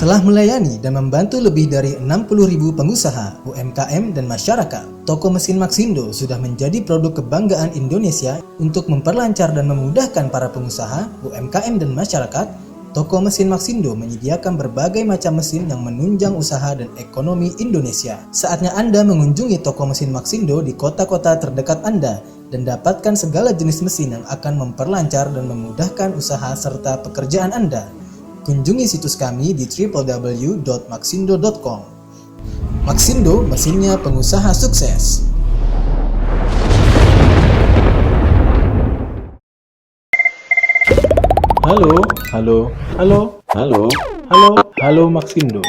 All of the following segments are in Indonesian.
Telah melayani dan membantu lebih dari 60.000 pengusaha, UMKM, dan masyarakat, toko mesin Maxindo sudah menjadi produk kebanggaan Indonesia. Untuk memperlancar dan memudahkan para pengusaha, UMKM, dan masyarakat, toko mesin Maxindo menyediakan berbagai macam mesin yang menunjang usaha dan ekonomi Indonesia. Saatnya Anda mengunjungi toko mesin Maxindo di kota-kota terdekat Anda dan dapatkan segala jenis mesin yang akan memperlancar dan memudahkan usaha serta pekerjaan Anda. Kunjungi situs kami di www.maxindo.com. Maxindo, mesinnya pengusaha sukses. Halo, halo, halo, halo, halo, halo Maxindo.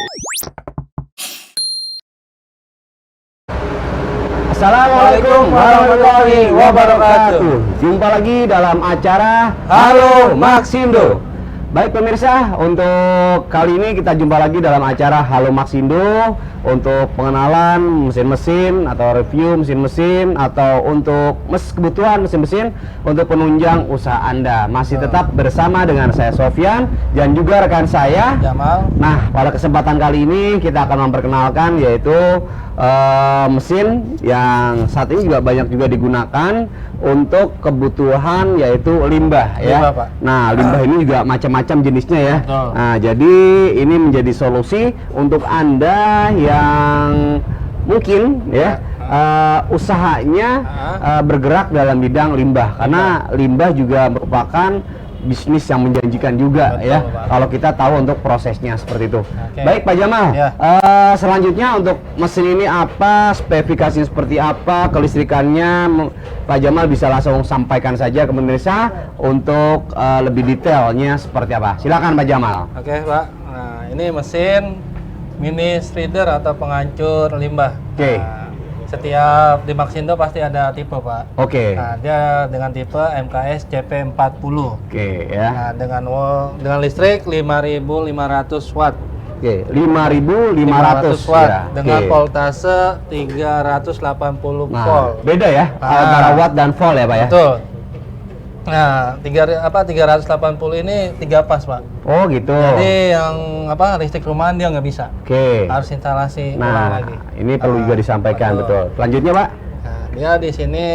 Assalamualaikum warahmatullahi wabarakatuh. Jumpa lagi dalam acara Halo Maxindo. Baik pemirsa, untuk kali ini kita jumpa lagi dalam acara Halo Maxindo untuk pengenalan mesin-mesin atau review mesin-mesin atau untuk kebutuhan mesin-mesin untuk penunjang usaha Anda. Masih tetap bersama dengan saya Sofyan dan juga rekan saya Jamal. Nah, pada kesempatan kali ini kita akan memperkenalkan yaitu mesin yang saat ini juga banyak juga digunakan untuk kebutuhan yaitu limbah ya. Pak. Nah, limbah ini juga macam-macam jenisnya ya. Betul. Nah, jadi ini menjadi solusi untuk Anda yang mungkin ya usahanya bergerak dalam bidang limbah karena limbah juga merupakan bisnis yang menjanjikan juga. Betul, ya Pak. kalau kita tahu untuk prosesnya seperti itu. Oke. Baik Pak Jamal, Ya. selanjutnya untuk mesin ini apa, spesifikasi seperti apa, kelistrikannya Pak Jamal bisa langsung sampaikan saja ke pemirsa untuk lebih detailnya seperti apa. Silakan Pak Jamal. Oke, Pak. Nah, ini mesin mini shredder atau penghancur limbah. Oke. Nah, setiap di Maxindo pasti ada tipe, Pak. Oke. Nah, dia dengan tipe MKS CP40. Oke ya. Nah, dengan listrik 5.500 watt. Oke, 5.500 watt ya. dengan Oke. voltase 380 Nah, volt. beda ya antara watt dan volt ya Pak ya. Betul. Nah, 380 ini 3 pas, Pak. Oh gitu. Jadi yang listrik rumahan dia nggak bisa. Oke. Harus instalasi ulang Nah, lagi. ini perlu juga disampaikan betul. Selanjutnya Pak. Nah, dia di sini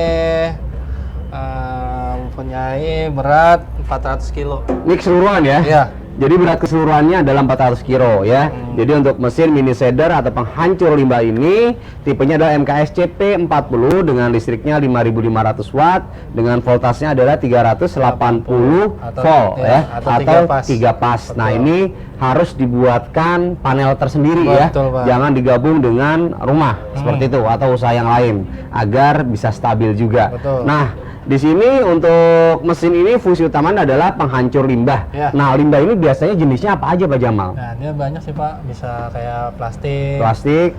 mempunyai berat 400 kilo. Ini keseluruhan ya. Iya. Jadi berat keseluruhannya adalah 400 kilo ya. Jadi untuk mesin mini shredder atau penghancur limbah ini tipenya adalah MKS CP40 dengan listriknya 5.500 watt dengan voltasenya adalah 380 volt ya atau 3 pas. Nah, ini harus dibuatkan panel tersendiri. Betul, ya. Pak. Jangan digabung dengan rumah seperti itu atau usaha yang lain agar bisa stabil juga. Betul. Nah, di sini untuk mesin ini fungsi utamanya adalah penghancur limbah. Ya. Nah, limbah ini biasanya jenisnya apa aja Pak Jamal? Nah, dia banyak sih, Pak. Bisa kayak plastik, Plastik.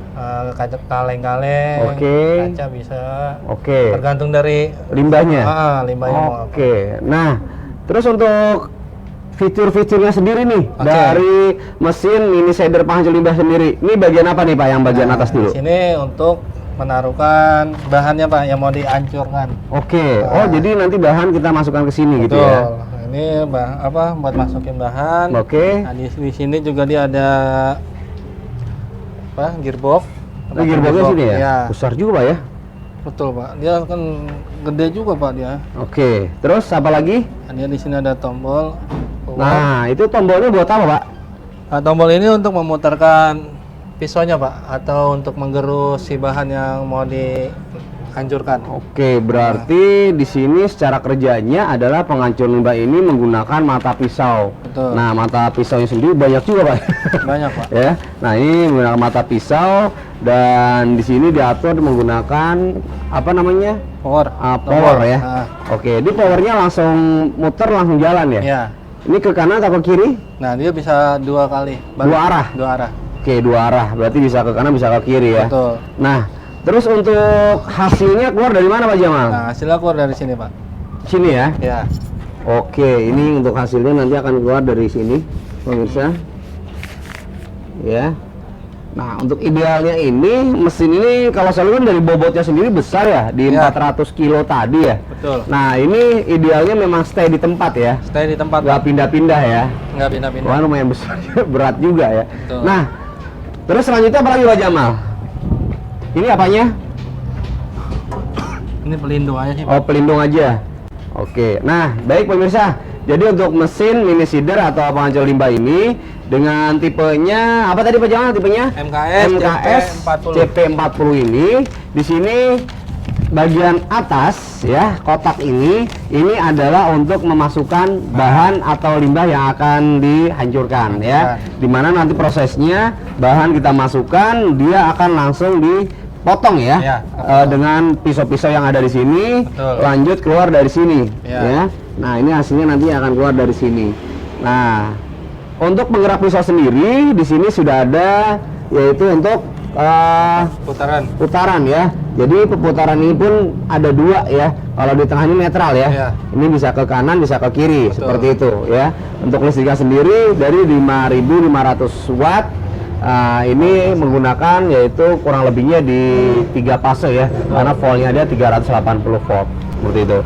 kaleng-kaleng, Oke. kaca bisa. Oke. Tergantung dari Limbahnya. limbahnya mau apa. Oke. Nah, terus untuk fitur-fiturnya sendiri nih Oke. dari mesin mini shredder penghancur limbah sendiri. Ini bagian apa nih Pak? Yang bagian atas dulu. Di sini untuk menaruhkan bahannya, Pak, yang mau dihancurkan. Oke. Oh, jadi nanti bahan kita masukkan ke sini gitu ya. Ini buat masukin bahan. Oke. Nah, di sini juga dia ada gearbox. Nah, gearboxnya sini ya? Iya. Besar juga Pak ya. Betul, Pak. Dia kan gede juga, Pak, dia. Oke. Terus apa lagi? Nah, dia di sini ada tombol. Nah, itu tombolnya buat apa Pak? Nah, tombol ini untuk memutarkan pisaunya, Pak, atau untuk menggerus si bahan yang mau dihancurkan. Oke, berarti di sini secara kerjanya adalah penghancur limbah ini menggunakan mata pisau. Betul. Nah, mata pisaunya sendiri banyak juga, Pak. Banyak, Pak. Ya. Nah, ini menggunakan mata pisau dan di sini diatur menggunakan apa namanya? Power. Power ya. Nah. Oke, di powernya langsung muter langsung jalan ya? Ya. Ini ke kanan atau ke kiri? Nah, dia bisa 2 kali. Dua arah? 2 arah. Oke, 2 arah. Berarti bisa ke kanan, bisa ke kiri ya. Betul. Nah, terus untuk hasilnya keluar dari mana Pak Jamal? Nah, hasilnya keluar dari sini, Pak. Sini ya. Ya. Oke, ini untuk hasilnya nanti akan keluar dari sini, pemirsa. Ya. Nah, untuk idealnya ini, mesin ini kalau saya lihat dari bobotnya sendiri besar ya, di 400 kilo tadi ya. Betul. Nah, ini idealnya memang stay di tempat ya. Stay di tempat. Nggak pindah-pindah ya. Nggak pindah-pindah. Wah, lumayan besar, berat juga ya. Betul. Nah, terus selanjutnya apa lagi Pak Jamal? Ini apanya? Ini pelindung aja sih, Pak. Oh, pelindung aja. Oke. Nah, baik pemirsa. Jadi untuk mesin mini seeder atau penghancur limbah ini dengan tipenya apa tadi Pak Jamal tipenya? MKS CP40 ini di sini bagian atas ya kotak ini adalah untuk memasukkan bahan atau limbah yang akan dihancurkan ya. Dimana nanti prosesnya bahan kita masukkan dia akan langsung dipotong ya, dengan pisau-pisau yang ada di sini. Betul. Lanjut keluar dari sini ya. Nah ini hasilnya nanti akan keluar dari sini. Nah untuk penggerak pisau sendiri di sini sudah ada yaitu untuk putaran ya. Jadi pemutaran ini pun ada dua ya. Kalau di tengah ini netral ya. Ini bisa ke kanan bisa ke kiri. Betul. Seperti itu ya. Untuk listriknya sendiri dari 5.500 watt. Ini menggunakan yaitu kurang lebihnya di 3 fase ya. Karena voltnya ada 380 volt seperti itu.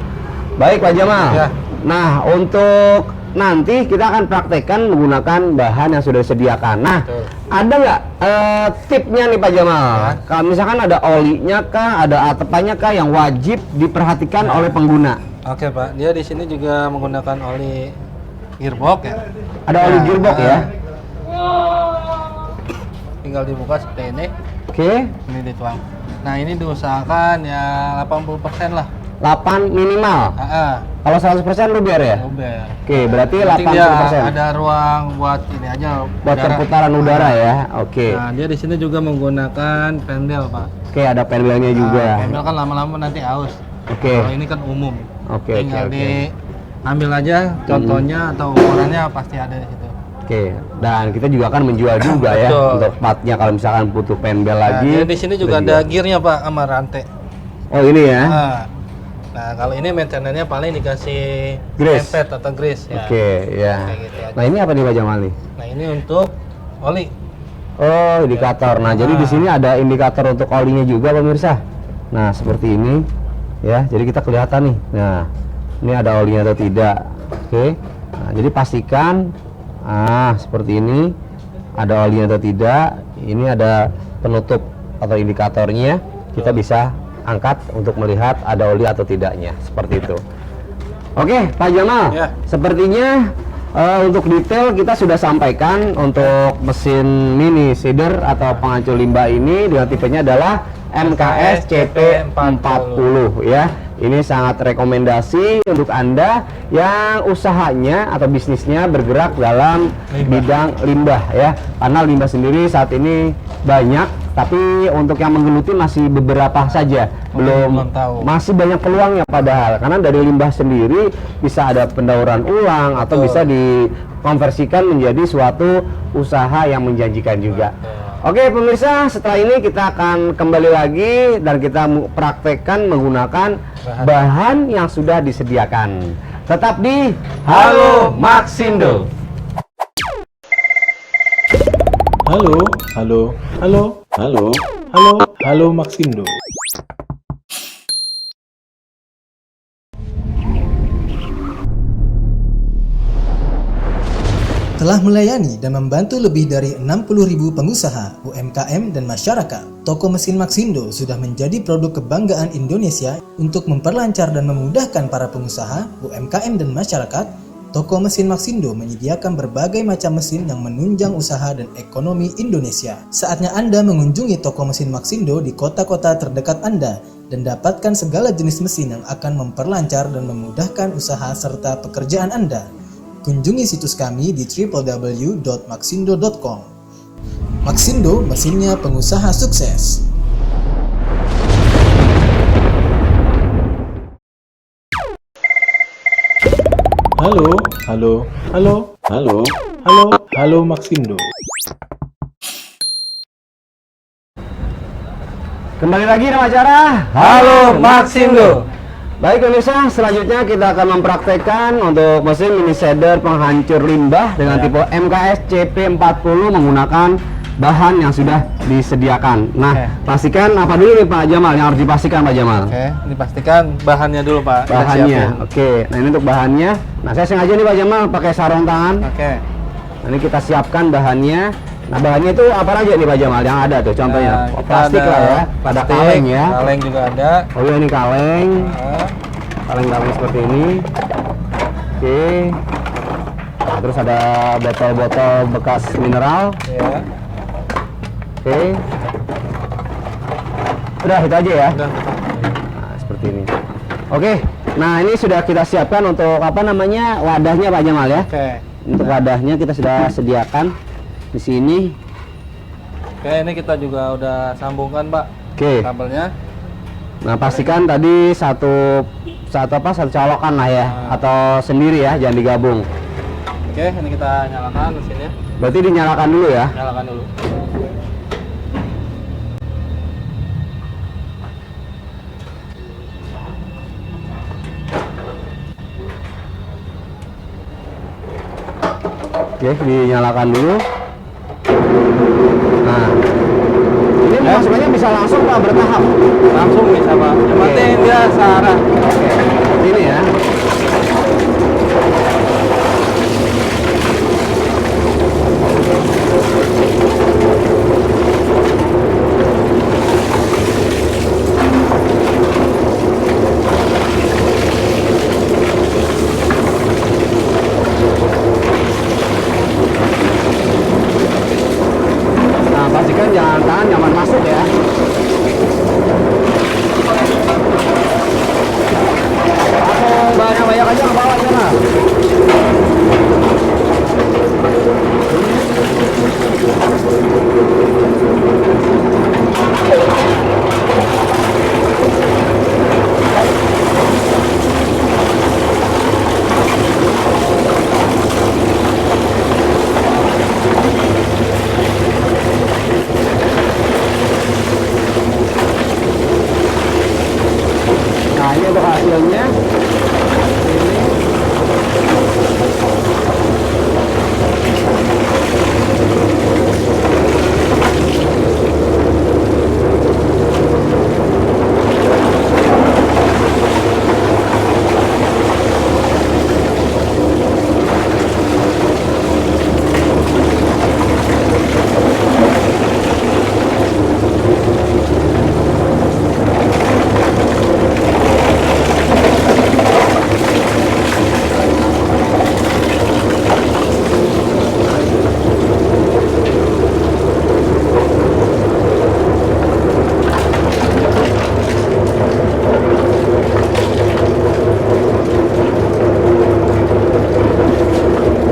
Baik Pak Jamal. Ya. Nah untuk nanti kita akan praktekkan menggunakan bahan yang sudah disediakan. Nah, betul. Ada nggak tipnya nih Pak Jamal? Ya. Kalau misalkan ada olinya kah, ada atepannya kah yang wajib diperhatikan oleh pengguna? Oke Pak, dia di sini juga menggunakan oli gearbox ya. Ada oli gearbox ya? Tinggal dibuka seperti ini. Oke. Ini dituang. Nah ini diusahakan ya 80% lah. 8 minimal. Kalau 100% luber ya? Luber. Oke, berarti 80%. Ada ruang buat ini aja. Buat perputaran udara ya. Oke. Nah, dia di sini juga menggunakan pendel, Pak. Oke, ada pendelnya juga. Pendel kan lama-lama nanti aus. Oke. Kalau ini kan umum. Oke, tinggal diambil aja contohnya atau ukurannya pasti ada di situ. Oke, dan kita juga akan menjual juga ya untuk partnya kalau misalkan butuh pendel lagi. Di sini juga ada gearnya Pak sama rantai. Oh ini ya? Nah kalau ini maintenance-nya paling dikasih grease atau grease ya. Oke, ya. Gitu nah ini apa nih Pak Jamal nih? Nah ini untuk oli. Oh indikator. Nah jadi di sini ada indikator untuk olinya juga pemirsa. Nah seperti ini ya. Jadi kita kelihatan nih. Nah ini ada olinya atau tidak. Oke. Nah jadi pastikan. Seperti ini ada olinya atau tidak. Ini ada penutup atau indikatornya. Kita bisa angkat untuk melihat ada oli atau tidaknya seperti itu. Oke Pak Jamal ya. Sepertinya untuk detail kita sudah sampaikan untuk mesin mini seeder atau penghancur limbah ini dengan tipenya adalah MKS CP40 ya. Ini sangat rekomendasi untuk Anda yang usahanya atau bisnisnya bergerak dalam bidang limbah ya. Karena limbah sendiri saat ini banyak, tapi untuk yang menggeluti masih beberapa saja. Belum tahu. Masih banyak peluangnya padahal. Karena dari limbah sendiri bisa ada pendauran ulang atau bisa dikonversikan menjadi suatu usaha yang menjanjikan juga. Oke pemirsa, setelah ini kita akan kembali lagi dan kita praktekkan menggunakan bahan yang sudah disediakan. Tetap di Halo Maxindo. Halo Maxindo. Telah melayani dan membantu lebih dari 60.000 pengusaha, UMKM, dan masyarakat. Toko mesin Maxindo sudah menjadi produk kebanggaan Indonesia untuk memperlancar dan memudahkan para pengusaha, UMKM, dan masyarakat. Toko mesin Maxindo menyediakan berbagai macam mesin yang menunjang usaha dan ekonomi Indonesia. Saatnya Anda mengunjungi toko mesin Maxindo di kota-kota terdekat Anda dan dapatkan segala jenis mesin yang akan memperlancar dan memudahkan usaha serta pekerjaan Anda. Kunjungi situs kami di www.maxindo.com. Maxindo, mesinnya pengusaha sukses. Halo Maxindo. Kembali lagi dalam acara Halo Maxindo. Baik pemirsa, selanjutnya kita akan mempraktekkan untuk mesin mini seeder penghancur limbah dengan tipe MKS CP40 menggunakan bahan yang sudah disediakan. Nah, Oke. pastikan apa dulu nih Pak Jamal yang harus dipastikan Pak Jamal? Oke, dipastikan bahannya dulu Pak. Kita Bahannya. siapin. Oke. Nah, ini untuk bahannya. Nah, saya sengaja nih Pak Jamal pakai sarung tangan. Oke. Nah, ini kita siapkan bahannya. Nah, bahannya itu apa aja nih Pak Jamal yang ada tuh contohnya? Nah, Oh, kita plastik lah ya. Ada plastik, kaleng ya. Kaleng juga ada. Oh iya, ini kaleng. Nah, Kaleng-kaleng seperti ini. Oke. Nah, terus ada botol-botol bekas mineral. ya. Oke. Udah itu aja ya. Udah. Nah, seperti ini. Oke. Nah, ini sudah kita siapkan untuk apa namanya? Wadahnya Pak Jamal ya. Oke. Untuk wadahnya kita sudah sediakan di sini. Oke, ini kita juga udah sambungkan Pak Oke. kabelnya. Nah, pastikan tadi satu colokan lah ya, atau sendiri ya, jangan digabung. Oke, ini kita nyalakan mesinnya. Berarti dinyalakan dulu ya. Nyalakan dulu. Oke, dinyalakan dulu. Nah, ini masuknya bisa langsung Pak, bertahap. Langsung bisa Pak. Yang penting dia searah. Oke, seperti ini ya. Nah, pastikan jangan tangan nyaman masuk ya. Langsung banyak-banyak aja ke bawah sana. Nah, ini untuk hasilnya.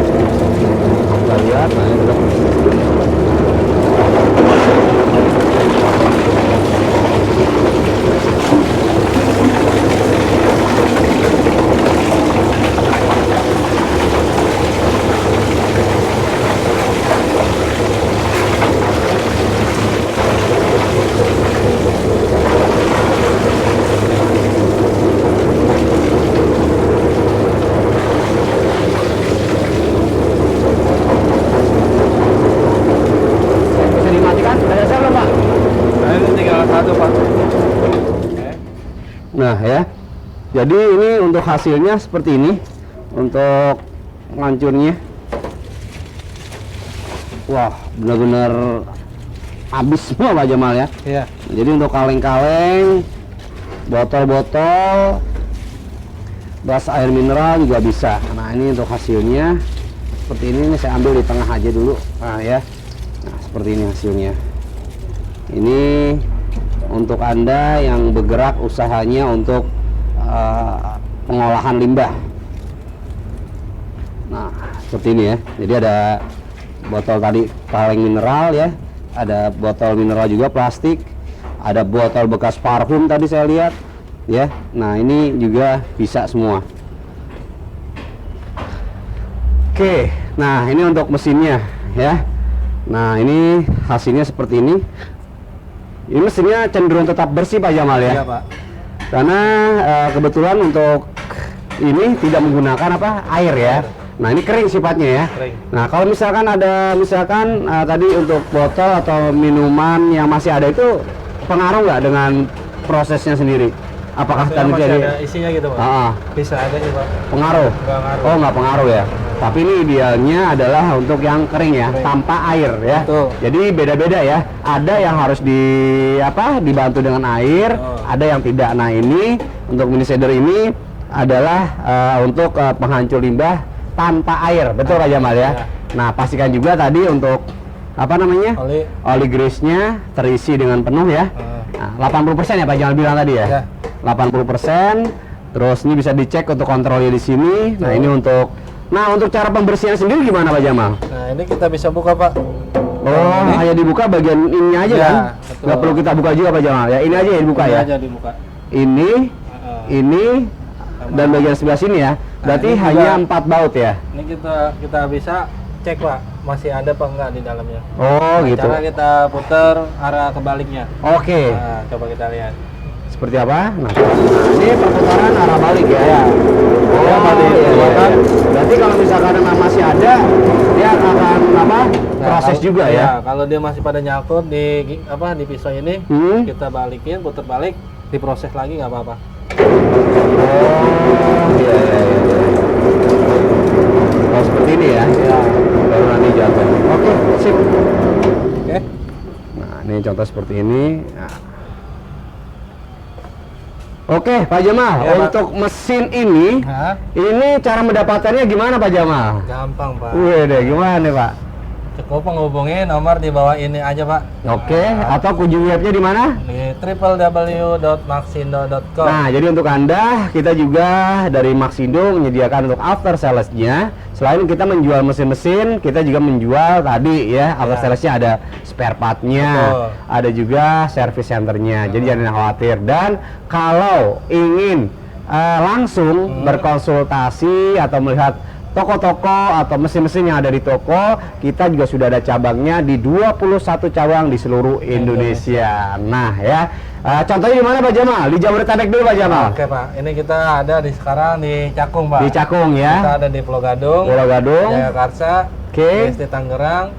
Kita lihat, nah ini udah. Bisa dimatikan? Udah selesai belum Pak? Nah, ini tinggal satu Pak. Oke. Nah ya, jadi ini untuk hasilnya seperti ini. Untuk ngancurnya, wah benar-benar habis semua Pak Jamal ya. Iya. Jadi untuk kaleng-kaleng, botol-botol, gelas air mineral juga bisa. Nah ini untuk hasilnya seperti ini saya ambil di tengah aja dulu. Nah ya, nah seperti ini hasilnya. Ini untuk Anda yang bergerak usahanya untuk pengolahan limbah. Nah seperti ini ya. Jadi ada botol tadi kaleng mineral ya, ada botol mineral juga plastik, ada botol bekas parfum tadi saya lihat ya. Nah ini juga bisa semua. Oke, nah ini untuk mesinnya ya. Nah ini hasilnya seperti ini. Ini mesinnya cenderung tetap bersih Pak Jamal ya. Iya Pak. Karena kebetulan untuk ini tidak menggunakan apa air ya. Nah ini kering sifatnya ya. Kering. Nah kalau misalkan ada tadi untuk botol atau minuman yang masih ada itu pengaruh nggak dengan prosesnya sendiri? Apakah Maksudnya tadi masih jadi ada isinya gitu Pak? Bisa ada sih Pak. pengaruh? Nggak ngaruh. Oh nggak pengaruh ya. Tapi ini idealnya adalah untuk yang kering ya, tanpa air ya. Betul. Jadi beda-beda ya. Ada yang harus dibantu dengan air, ada yang tidak. Nah ini untuk mini shader ini adalah untuk penghancur limbah tanpa air, betul Pak Jamal ya. Ya. Nah pastikan juga tadi untuk oli grease-nya terisi dengan penuh ya. Nah, 80% ya Pak Jamal bilang tadi ya. 80%. Terus ini bisa dicek untuk kontrolnya di sini. Nah ini untuk cara pembersihan sendiri gimana Pak Jamal? Nah ini kita bisa buka Pak. Oh hanya dibuka bagian ini aja Ya, kan? betul. Nggak perlu kita buka juga Pak Jamal ya. Ini aja yang dibuka Ini ya. aja dibuka. Ini dan bagian sebelah sini ya. Berarti ini hanya juga- 4 baut ya. Ini kita bisa cek Pak, masih ada apa enggak di dalamnya. Oh gitu. Cara kita putar arah kebaliknya. Oke. Nah, coba kita lihat. Seperti apa? Nah, ini perputaran arah balik ya. Ya. Oh, Dia pada iya, dikeluarkan. iya. Berarti kalau misalkan memang masih ada, dia akan proses kalau- juga ya. Kalau dia masih pada nyangkut di pisau ini, kita balikin, putar balik, diproses lagi nggak apa-apa. Oh, iya. Oh, seperti ini ya. Baru nanti jatuh. Oke, sip. Oke. Nah, ini contoh seperti ini. Nah. Oke, Pak Jamal, Ya, Pak. untuk mesin ini cara mendapatkannya gimana Pak Jamal? Gampang Pak. Wih deh, gimana nih Pak? Cukup menghubungi nomor di bawah ini aja Pak. Oke, atau kunjungi webnya di mana? Di www.maxindo.com. Nah, jadi untuk Anda, kita juga dari Maxindo menyediakan untuk after sales-nya. Selain kita menjual mesin-mesin, kita juga menjual tadi ya, after sales-nya ada spare part-nya, Betul. ada juga service center-nya. Jadi jangan khawatir. Dan kalau ingin langsung berkonsultasi atau melihat toko-toko atau mesin-mesin yang ada di toko, kita juga sudah ada cabangnya di 21 cabang di seluruh Indonesia. Nah ya, contohnya di mana Pak Jamal? Di Jabodetabek dulu Pak Jamal. Oke Pak, ini kita ada sekarang di Cakung Pak. Di Cakung Kita ya, ada di Pulau Gadung, Pulau Gadung. Jagakarsa, Oke. BSD Tangerang,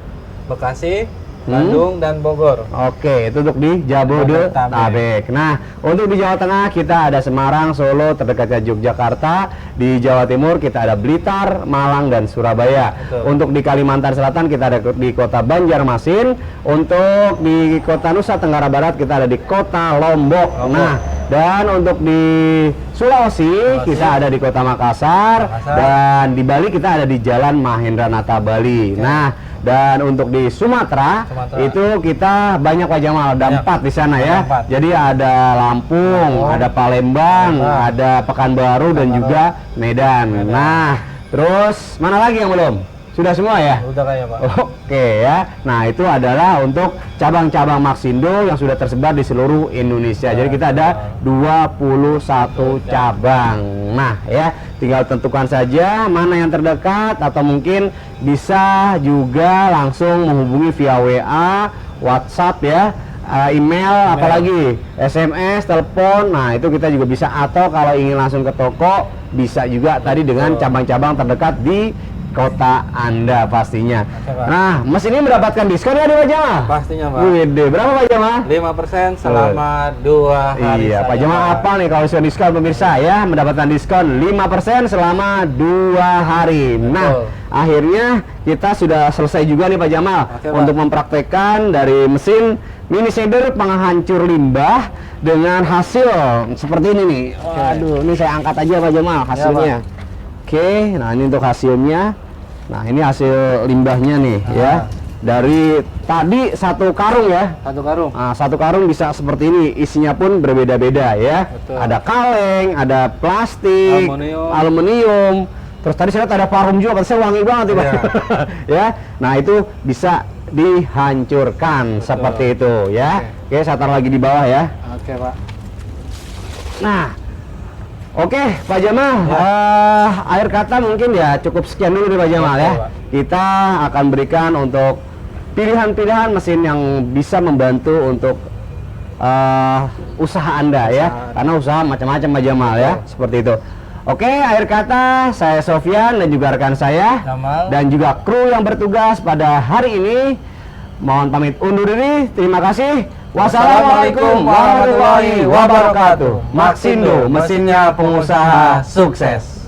Bekasi, Bandung, dan Bogor. Oke, itu untuk di Jabodetabek. Nah, untuk di Jawa Tengah kita ada Semarang, Solo, terdekatnya Yogyakarta. Di Jawa Timur kita ada Blitar, Malang, dan Surabaya. Betul. Untuk di Kalimantan Selatan kita ada di kota Banjarmasin. Untuk di kota Nusa Tenggara Barat kita ada di kota Lombok. Nah, dan untuk di Sulawesi kita ada di kota Makassar. Dan di Bali kita ada di Jalan Mahendranata Bali. Nah, dan untuk di Sumatera itu kita banyak Pak Jamal, ada 4 di sana ya. 4. Jadi ada Lampung, ada Palembang, ada Pekanbaru dan juga Medan. Nah, terus mana lagi yang belum? Sudah semua ya? Udah kayak Pak. Oke ya. Nah, itu adalah untuk cabang-cabang Maxindo yang sudah tersebar di seluruh Indonesia. Jadi kita ada 21 cabang. Nah, ya, tinggal tentukan saja mana yang terdekat atau mungkin bisa juga langsung menghubungi via WA, WhatsApp ya, email, apalagi SMS, telepon. Nah, itu kita juga bisa, atau kalau ingin langsung ke toko bisa juga tadi dengan cabang-cabang terdekat di kota Anda pastinya. Oke, Pak. Nah, mesin ini mendapatkan diskon ya Pak Jamal? Pastinya Pak. Wede, berapa Pak Jamal? 5% selama 2 hari. Iya, Pak saja, Jamal apa nih kalau diskon pemirsa ya, mendapatkan diskon 5% selama 2 hari. Nah, akhirnya kita sudah selesai juga nih Pak Jamal. Oke, Pak. Untuk mempraktekkan dari mesin mini shader penghancur limbah dengan hasil seperti ini nih. Waduh, ini saya angkat aja Pak Jamal hasilnya. Oke, nah ini untuk hasilnya. Nah, ini hasil limbahnya nih ya. Dari tadi 1 karung ya. 1 karung. Nah, 1 karung bisa seperti ini, isinya pun berbeda-beda ya. Betul. Ada kaleng, ada plastik, aluminium. Terus tadi saya lihat ada parfum juga, saya wangi banget nih Pak. Ya, nah itu bisa dihancurkan seperti itu ya. Oke, saya taruh lagi di bawah ya. Oke Pak. Nah, oke Pak Jamal, akhir kata mungkin ya cukup sekian dulu nih Pak Jamal ya. Pak. Kita akan berikan untuk pilihan-pilihan mesin yang bisa membantu untuk usaha Anda ya, karena usaha macam-macam Pak Jamal ya, seperti itu. Oke, akhir kata saya Sofyan dan juga rekan saya Jamal. dan juga kru yang bertugas pada hari ini mohon pamit undur diri. Terima kasih. Wassalamualaikum warahmatullahi wabarakatuh. Maxindo, mesinnya pengusaha sukses.